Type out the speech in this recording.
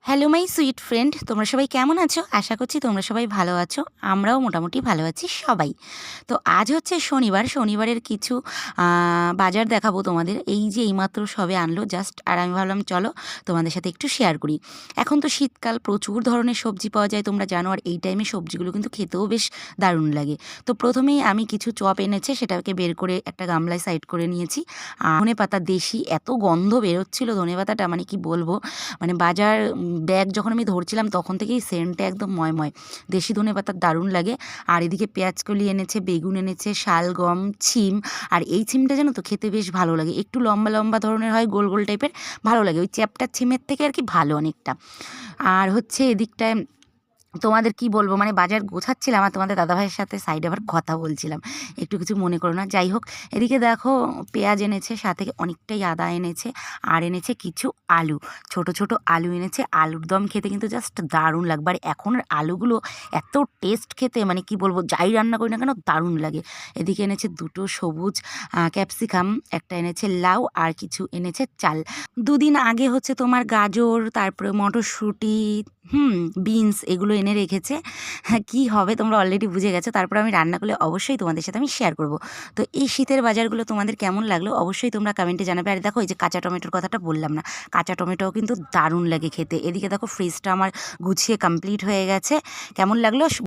Hello my sweet friend, তোমরা সবাই কেমন আছো? আশা করছি তোমরা সবাই ভালো আছো। আমরাও মোটামুটি ভালো আছি সবাই। তো আজ হচ্ছে শনিবার, শনিবারের কিছু বাজার দেখাবো তোমাদের। এই যে এইমাত্র সবে আনলো জাস্ট, আর আমি ভাবলাম চলো তোমাদের সাথে একটু শেয়ার করি। এখন তো শীতকাল, প্রচুর ধরনের সবজি পাওয়া যায় তোমরা জানো, আর এই টাইমে সবজিগুলো কিন্তু খেতেও বেশ দারুণ লাগে। তো প্রথমেই আমি কিছু চপ এনেছে, সেটাকে বের করে একটা গামলায় সাইড করে নিয়েছি। ধনেপাতা দেশি, এত গন্ধ বেরোচ্ছিল ধনেপাতাটা, মানে কি বলবো, মানে বাজার ব্যাগ যখন আমি ধরছিলাম তখন থেকেই সেন্টটা একদম ময়ময়। দেশি ধনেপাতার দারুণ লাগে। আর এদিকে পেঁয়াজকলি এনেছে, বেগুন এনেছে, শালগম, ছিম। আর এই ছিমটা জানো তো খেতে বেশ ভালো লাগে, একটু লম্বা লম্বা ধরনের হয়, গোল গোল টাইপের, ভালো লাগে। ওই চ্যাপ্টা ছিমের থেকে আর কি ভালো অনেকটা। আর হচ্ছে এদিকটায় তোমাদের কি বলবো, মানে বাজার গোছাচ্ছিলাম আর তোমাদের দাদাভাইয়ের সাথে সাইডে আবার কথা বলছিলাম, একটু কিছু মনে করো না। যাই হোক, এদিকে দেখো পেঁয়াজ এনেছে, সাথে অনেকটাই আদা এনেছে, আর এনেছে কিছু আলু, ছোট ছোট আলু এনেছে। আলুর দম খেতে কিন্তু জাস্ট দারুণ লাগবে, আর এখনের আলুগুলো এত টেস্ট খেতে, মানে কি বলবো, যাই রান্না করি না কেন দারুণ লাগে। এদিকে এনেছে দুটো সবুজ ক্যাপসিকাম, একটা এনেছে লাউ, আর কিছু এনেছে চাল। দুদিন আগে হচ্ছে তোমার গাজর, তারপরে মটরশুঁটি, বিনস, এগুলো এনে রেখেছে। হ্যাঁ, কী হবে তোমরা অলরেডি বুঝে গেছো। তারপর আমি রান্না করলে অবশ্যই তোমাদের সাথে আমি শেয়ার করব। তো এই শীতের বাজারগুলো তোমাদের কেমন লাগলো অবশ্যই তোমরা কমেন্টে জানাবে। আর দেখো, এই যে কাঁচা টমেটোর কথাটা বললাম না, কাঁচা টমেটোও কিন্তু দারুণ লাগে খেতে। এদিকে দেখো ফ্রিজটা আমার গুছিয়ে কমপ্লিট হয়ে গেছে। কেমন লাগলো